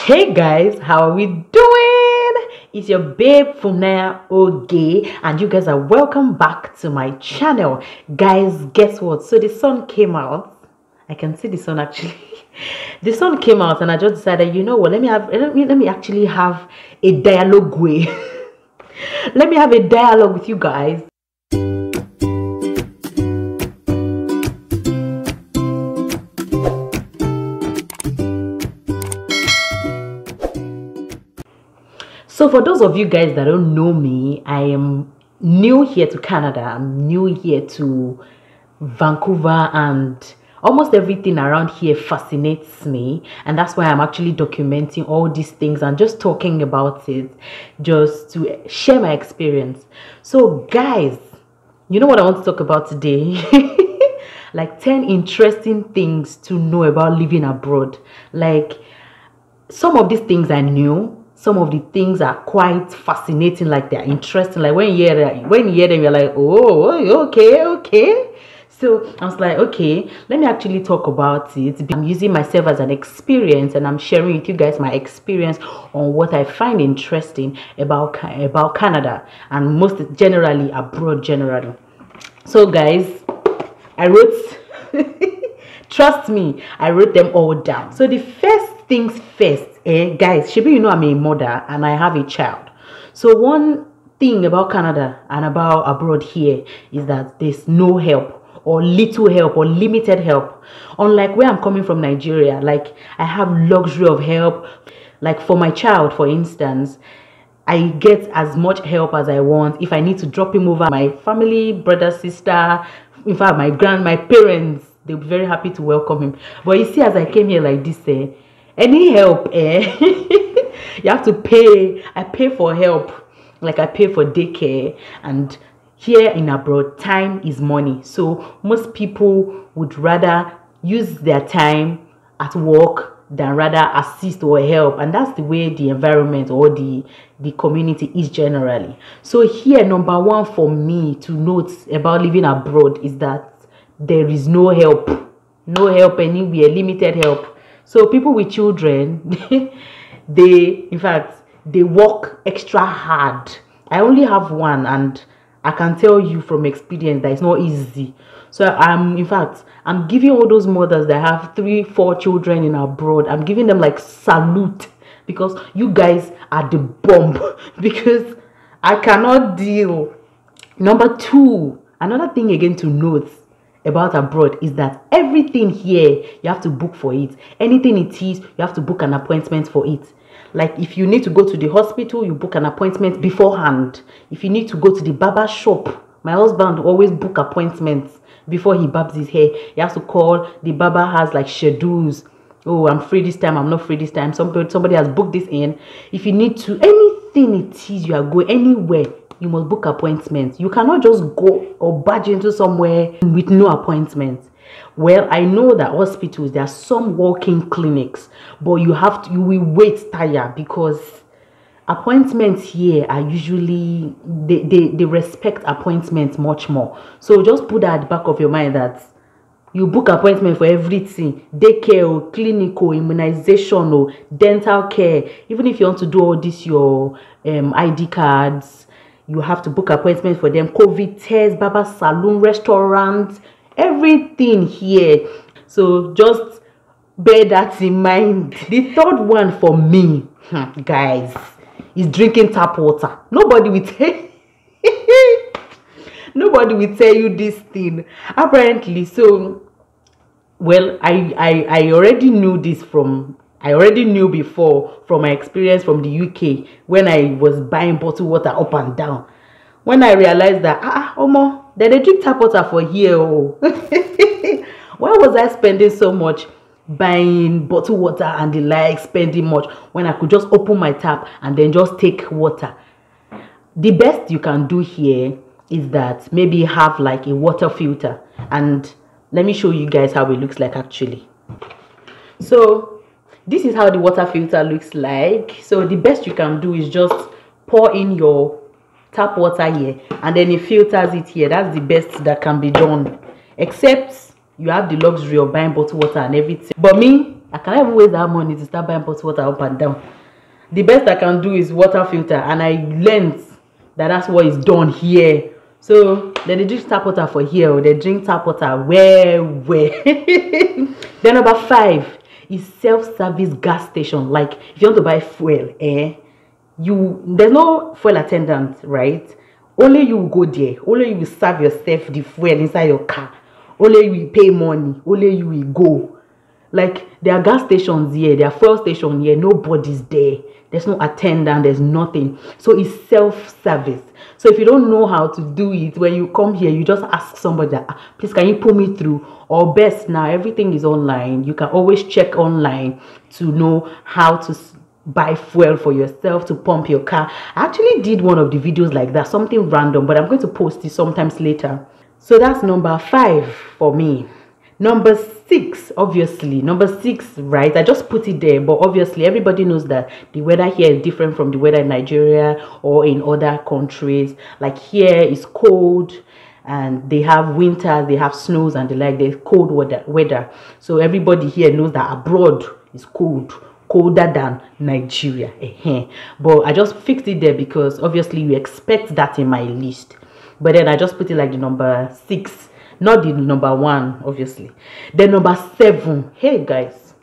Hey guys, how are we doing? It's your babe Funaya Oge, and you guys are welcome back to my channel. Guys, guess what? So the sun came out. I can see the sun actually. The sun came out, and I just decided, you know what? Let me actually have a dialogue way. Let me have a dialogue with you guys. So for those of you guys that don't know me, I am new here to Canada. I'm new here to Vancouver, and almost everything around here fascinates me. And that's why I'm actually documenting all these things and just talking about it, just to share my experience. So guys, you know what I want to talk about today? Like 10 interesting things to know about living abroad. Like some of these things I knew. Some of the things are quite fascinating, like they're interesting. Like when you hear them, you're like, oh, okay. So I was like, okay, let me actually talk about it. I'm using myself as an experience, and I'm sharing with you guys my experience on what I find interesting about Canada, and most generally abroad generally. So guys, I wrote, trust me, I wrote them all down. So the first things first, guys, Shibi, you know I'm a mother and I have a child. So one thing about Canada and about abroad here is that there's no help, or little help, or limited help. Unlike where I'm coming from, Nigeria, like I have luxury of help. Like for my child, for instance, I get as much help as I want. If I need to drop him over, my family, brother, sister, in fact my parents, they'll be very happy to welcome him. But you see, as I came here like this, any help, you have to pay. I pay for help, like I pay for daycare. And here in abroad, time is money. So most people would rather use their time at work than rather assist or help. And that's the way the environment or the community is generally. So here, number one for me to note about living abroad is that there is no help anywhere, limited help. So people with children, they work extra hard. I only have one, and I can tell you from experience that it's not easy. So I'm giving all those mothers that have 3-4 children in abroad, I'm giving them like salute, because you guys are the bomb. Because I cannot deal. Number two, another thing again to note about abroad is that everything here you have to book for it. Anything it is, you have to book an appointment for it. Like if you need to go to the hospital, you book an appointment beforehand. If you need to go to the barber shop, my husband always book appointments before he barbs his hair. He has to call. The barber has like schedules. Oh, I'm free this time, I'm not free this time. Somebody has booked this in. If you need to, anything it is, you are going anywhere, you must book appointments. You cannot just go or barge into somewhere with no appointments. Well, I know that hospitals, there are some walk-in clinics, but you will wait tired, because appointments here are usually, they respect appointments much more. So just put that at the back of your mind that you book appointment for everything: daycare, or clinic, or immunization, or dental care. Even if you want to do all this, your ID cards, you have to book appointments for them. COVID tests, barber salon, restaurants, everything here. So just bear that in mind. The third one for me, guys, is drinking tap water. Nobody will tell you this thing, apparently. So well, I already knew this before from my experience from the UK, when I was buying bottled water up and down. When I realized that they drink tap water for here. Why was I spending so much buying bottled water and the like, spending much, when I could just open my tap and then just take water? The best you can do here is that maybe have like a water filter, and let me show you guys how it looks like actually. So this is how the water filter looks like. So the best you can do is just pour in your tap water here, and then it filters it here. That's the best that can be done, except you have the luxury of buying bottled water and everything. But me, I cannot even waste that money to start buying pot water up and down. The best I can do is water filter, and I learned that that's what is done here. So then they drink tap water for here, or they drink tap water where. Then number 5 is self-service gas station. Like if you want to buy fuel, there's no fuel attendant, right? Only you will go there. Only you will serve yourself the fuel inside your car. Only you will pay money. Only you will go. Like there are gas stations here, there are fuel stations here, nobody's there. There's no attendant, there's nothing. So it's self-service. So if you don't know how to do it, when you come here, you just ask somebody that, please, can you pull me through? Or best now, everything is online. You can always check online to know how to buy fuel for yourself, to pump your car. I actually did one of the videos like that, something random, but I'm going to post it sometimes later. So that's number 5 for me. Number 6, obviously, number 6, right? I just put it there, but obviously everybody knows that the weather here is different from the weather in Nigeria or in other countries. Like here is cold, and they have winters, they have snows, and they like the cold weather. So everybody here knows that abroad is cold, colder than Nigeria. But I just fixed it there because obviously you expect that in my list. But then I just put it like the number 6, not the number 1, obviously. Then number 7, hey guys.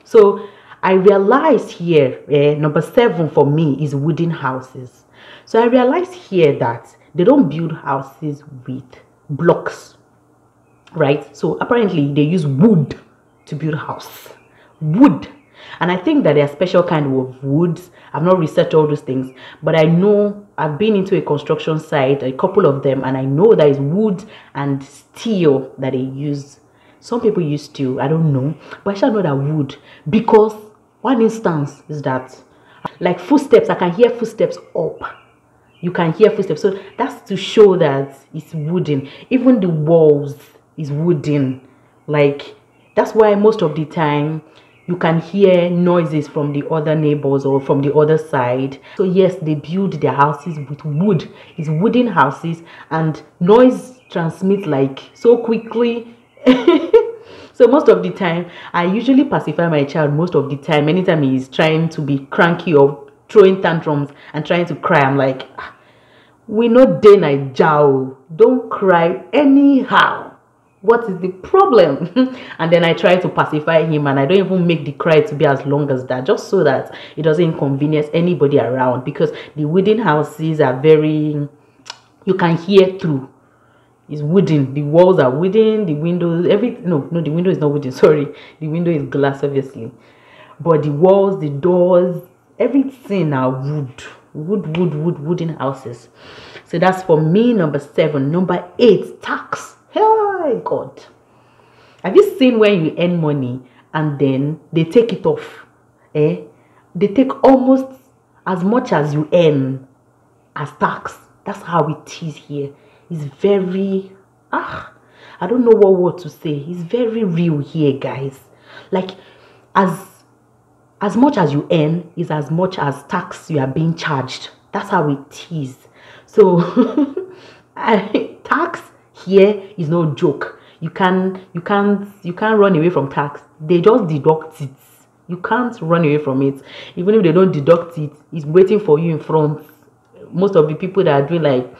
So I realized here, number 7 for me is wooden houses. So I realized here that they don't build houses with blocks, right? So apparently they use wood to build house. Wood. And I think that there are special kind of woods. I've not researched all those things, but I know I've been into a construction site, a couple of them, and I know there is wood and steel that they use. Some people use steel, I don't know, but I shall know that wood, because one instance is that, like footsteps, I can hear footsteps up. You can hear footsteps, so that's to show that it's wooden. Even the walls is wooden. Like that's why most of the time you can hear noises from the other neighbors or from the other side. So yes, they build their houses with wood. It's wooden houses, and noise transmits like so quickly. So most of the time, I usually pacify my child most of the time. Anytime he's trying to be cranky or throwing tantrums and trying to cry, I'm like, we know day Naija, don't cry anyhow. What is the problem? And then I try to pacify him, and I don't even make the cry to be as long as that, just so that it doesn't inconvenience anybody around, because the wooden houses are very, you can hear through. It's wooden, the walls are wooden, the windows, no, the window is not wooden, sorry, the window is glass obviously, but the walls, the doors, everything are wooden houses. So that's for me, number 7. Number 8, tax. Hey God, have you seen when you earn money and then they take it off? They take almost as much as you earn as tax. That's how it is here. It's very I don't know what word to say. It's very real here, guys. Like as much as you earn is as much as tax you are being charged. That's how it is. So tax here is no joke. You can't run away from tax. They just deduct it. You can't run away from it. Even if they don't deduct it, it's waiting for you in front. Most of the people that are doing like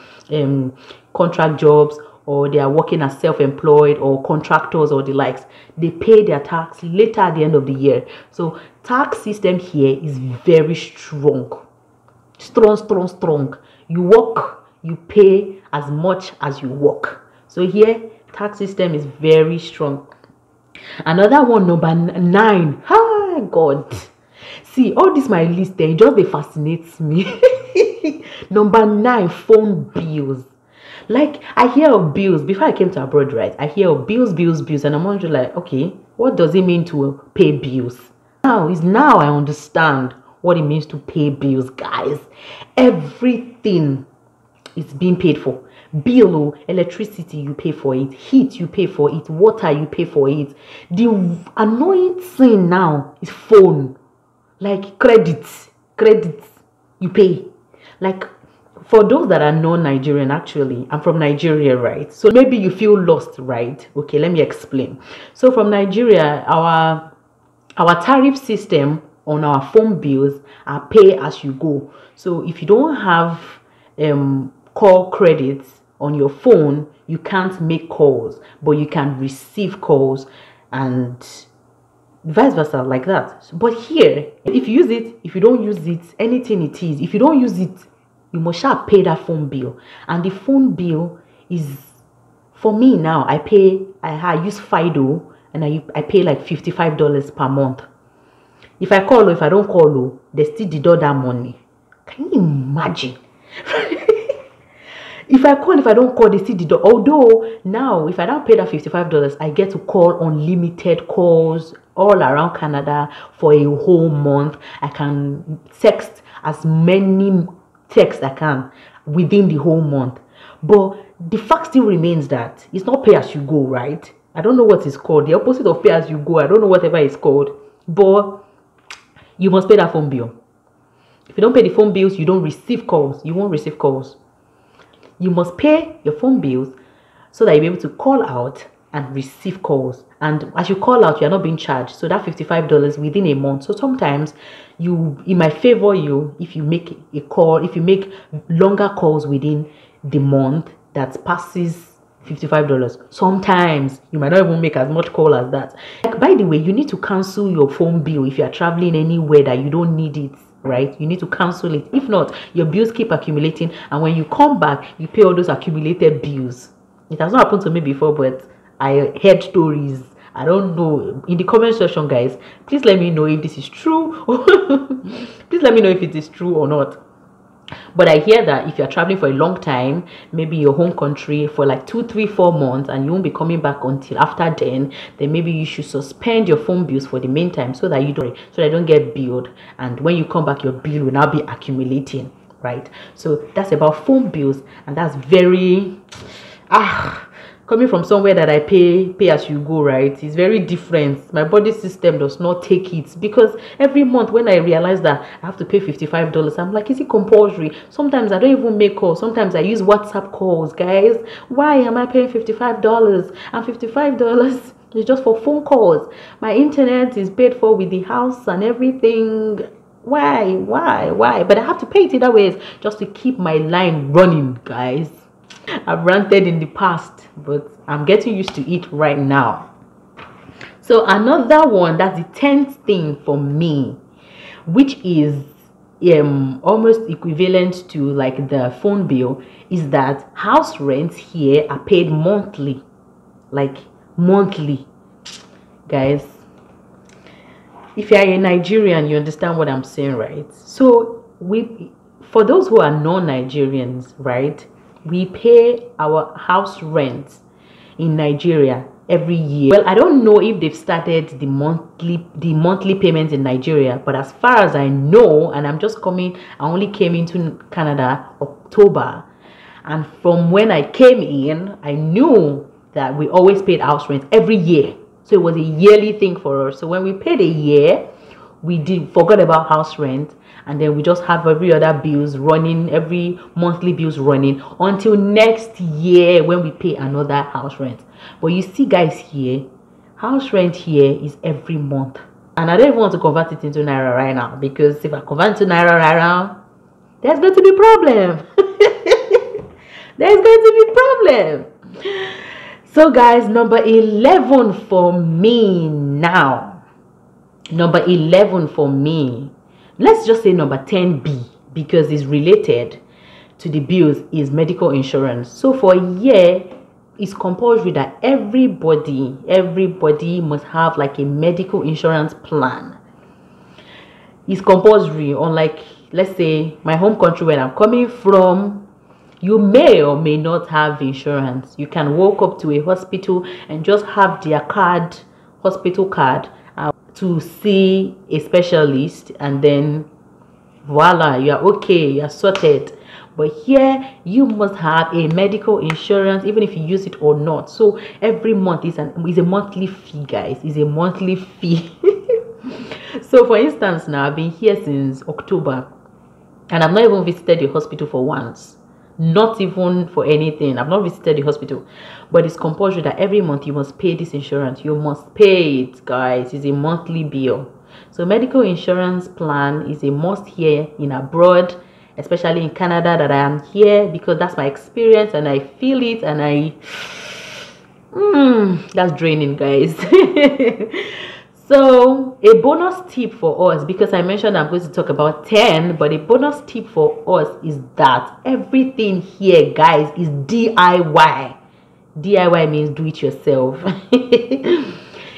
contract jobs, or they are working as self-employed or contractors or the likes, they pay their tax later at the end of the year. So tax system here is very strong. Strong. You work, you pay as much as you work. So here, tax system is very strong. Another one, number 9. Hi God. See, all this my list there, it just fascinates me. Number 9, phone bills. Like, I hear of bills before I came to abroad, right? I hear of bills, and I'm wondering like, okay, what does it mean to pay bills? Now I understand what it means to pay bills, guys. Everything is being paid for. Bill, electricity, you pay for it. Heat, you pay for it. Water, you pay for it. The annoying thing now is phone. Like credits, you pay. Like, for those that are non-Nigerian, actually, I'm from Nigeria, right? So maybe you feel lost, right? Okay, let me explain. So from Nigeria, our our tariff system on our phone bills are pay as you go. So if you don't have call credits on your phone, you can't make calls, but you can receive calls, and vice versa, like that. But here, if you use it, if you don't use it, anything it is, if you don't use it, you must shall pay that phone bill. And the phone bill is, for me now, I use Fido, and I pay like $55 per month. If I call or if I don't call, they still deduct that money. Can you imagine? If I call, if I don't call, they still deduct. Although now, if I don't pay that $55, I get to call unlimited calls all around Canada for a whole month. I can text as many texts I can within the whole month. But the fact still remains that it's not pay as you go, right? I don't know what it's called. The opposite of pay as you go. I don't know whatever it's called. But you must pay that phone bill. If you don't pay the phone bills, you don't receive calls. You won't receive calls. You must pay your phone bills so that you'll be able to call out and receive calls. And as you call out, you're not being charged. So that $55 within a month. So sometimes it might favor you if you make a call, if you make longer calls within the month that passes $55. Sometimes you might not even make as much call as that. Like, by the way, you need to cancel your phone bill if you are traveling anywhere that you don't need it, right? You need to cancel it. If not, your bills keep accumulating, and when you come back, you pay all those accumulated bills. It has not happened to me before, but I heard stories. I don't know. In the comment section, guys, please let me know if this is true. Please let me know if it is true or not. But I hear that if you're traveling for a long time, maybe your home country for like 2, 3, 4 months, and you won't be coming back until after then maybe you should suspend your phone bills for the meantime so that you don't get billed, and when you come back your bill will now be accumulating, right? So that's about phone bills, and that's very coming from somewhere that I pay as you go, right? It's very different. My body system does not take it, because every month when I realize that I have to pay $55, I'm like, is it compulsory? Sometimes I don't even make calls. Sometimes I use WhatsApp calls, guys. Why am I paying $55? And $55 is just for phone calls. My internet is paid for with the house and everything. Why? But I have to pay it either ways just to keep my line running, guys. I've ranted in the past, but I'm getting used to it right now. So another one, that's the 10th thing for me, which is almost equivalent to like the phone bill, is that house rents here are paid monthly. Like monthly, guys. If you're a Nigerian, you understand what I'm saying, right? So for those who are non-Nigerians, right, we pay our house rent in Nigeria every year. Well, I don't know if they've started the monthly payments in Nigeria, but as far as I know, and I only came into Canada October, and from when I came in, I knew that we always paid house rent every year. So it was a yearly thing for us. So when we paid a year, we forgot about house rent, and then we just have every other bills running, every monthly bills running until next year when we pay another house rent. But you see, guys, here house rent here is every month, and I don't even want to convert it into naira right now, because if I convert to naira right now, there's going to be problem. There's going to be problem. So guys, number 11 for me now. Number 11 for me, let's just say number 10B, because it's related to the bills, is medical insurance. So for a year, it's compulsory that everybody must have like a medical insurance plan. It's compulsory. Unlike, let's say, my home country where I'm coming from, you may or may not have insurance. You can walk up to a hospital and just have their card, hospital card, to see a specialist, and then voila, you are okay, you are sorted. But here you must have a medical insurance even if you use it or not. So every month is a monthly fee, guys. Is a monthly fee. So for instance, now I've been here since October, and I've not even visited the hospital for once. not even for anything. I've not visited the hospital, but it's compulsory that every month you must pay this insurance. You must pay it, guys. It's a monthly bill. So medical insurance plan is a must here in abroad, especially in Canada, that I am here, because that's my experience and I feel it, and that's draining, guys. So a bonus tip for us, because I mentioned I'm going to talk about 10, but a bonus tip for us is that everything here, guys, is DIY. DIY means do it yourself.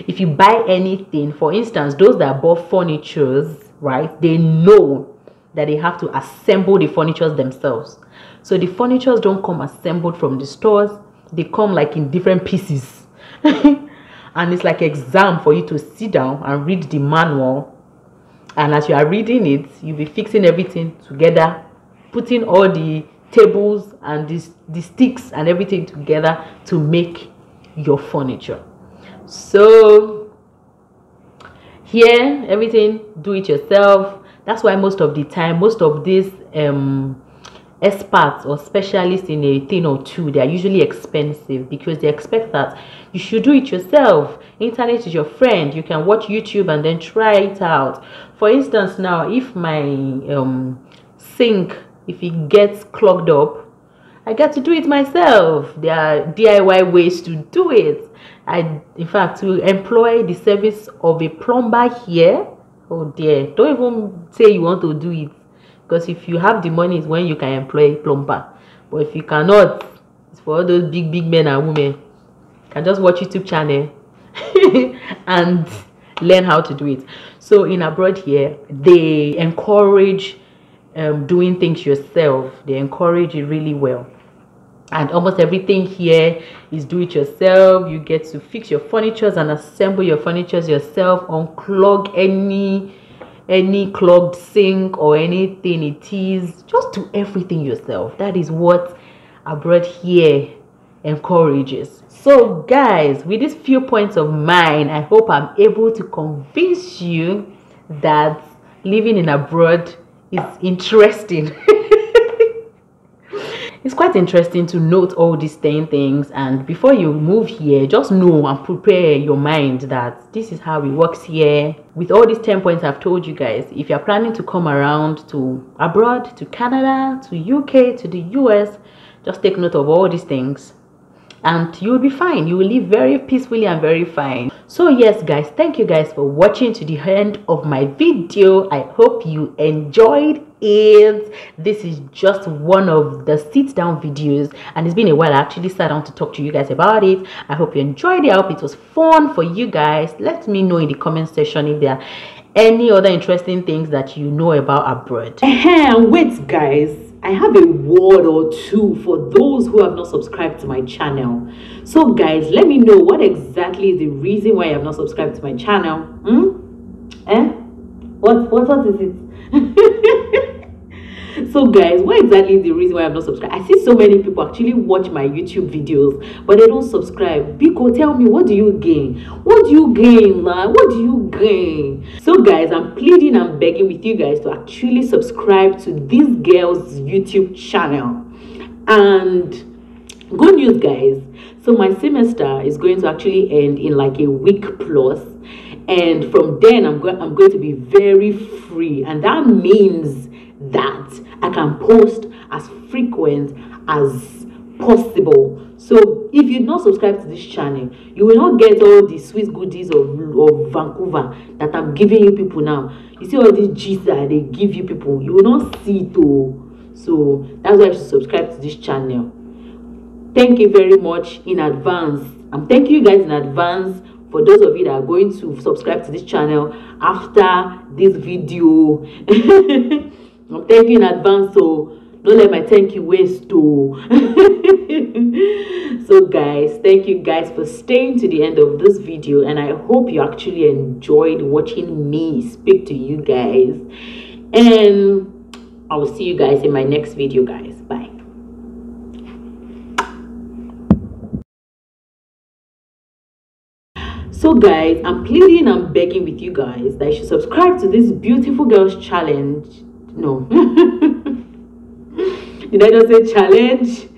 If you buy anything, for instance, those that bought furnitures, right, they know that they have to assemble the furnitures themselves. So the furnitures don't come assembled from the stores. They come like in different pieces. And it's like exam for you to sit down and read the manual. And as you are reading it, you'll be fixing everything together, putting all the tables and the sticks and everything together to make your furniture. So here, everything do it yourself. That's why most of the time, most of these experts or specialists in a thing or two, they are usually expensive, because they expect that you should do it yourself. Internet is your friend. You can watch YouTube and then try it out. For instance, now if my sink, if it gets clogged up, I get to do it myself. There are DIY ways to do it. In fact, to employ the service of a plumber here, oh dear, don't even say you want to do it, because if you have the money is when you can employ a plumber. But if you cannot, it's for all those big men and women. You can just watch YouTube channel and learn how to do it. So in abroad here, they encourage doing things yourself. They encourage it really well. And almost everything here is do it yourself. You get to fix your furnitures and assemble your furnitures yourself, unclog any clogged sink or anything it is. Just do everything yourself. That is what abroad here encourages. So guys, with these few points of mine, I hope I'm able to convince you that living in abroad is interesting. It's quite interesting to note all these 10 things, and before you move here, just know and prepare your mind that this is how it works here. With all these 10 points I've told you guys, if you're planning to come around to abroad, to Canada, to UK, to the US, just take note of all these things and you will be fine. You will live very peacefully and very fine. So yes guys, thank you guys for watching to the end of my video. I hope you enjoyed it. This is just one of the sit down videos, and it's been a while I actually sat down to talk to you guys about it. I hope you enjoyed it. I hope it was fun for you guys. Let me know in the comment section if there are any other interesting things that you know about abroad. Wait guys, I have a word or two for those who have not subscribed to my channel. So guys, let me know what exactly is the reason why you have not subscribed to my channel. What is it? So guys, what exactly is the reason why I'm not subscribed? I see so many people actually watch my YouTube videos, but they don't subscribe. Biko, tell me, what do you gain? What do you gain, man? What do you gain? So guys, I'm pleading and begging with you guys to actually subscribe to this girl's YouTube channel. And good news guys, so my semester is going to actually end in like a week plus, and from then I'm going to be very free, and that means that I can post as frequent as possible. So if you not subscribe to this channel, you will not get all the sweet goodies of Vancouver that I'm giving you people now. You see all these gist that they give you people, you will not see it all. So that's why you should subscribe to this channel. Thank you very much in advance. I'm thanking you guys in advance for those of you that are going to subscribe to this channel after this video. I'm thanking you in advance, so don't let my thank you waste too. So guys, thank you guys for staying to the end of this video, and I hope you actually enjoyed watching me speak to you guys, and I will see you guys in my next video guys. Bye. So guys, I'm pleading and begging with you guys that you should subscribe to this beautiful girls challenge. No. Did I just say challenge?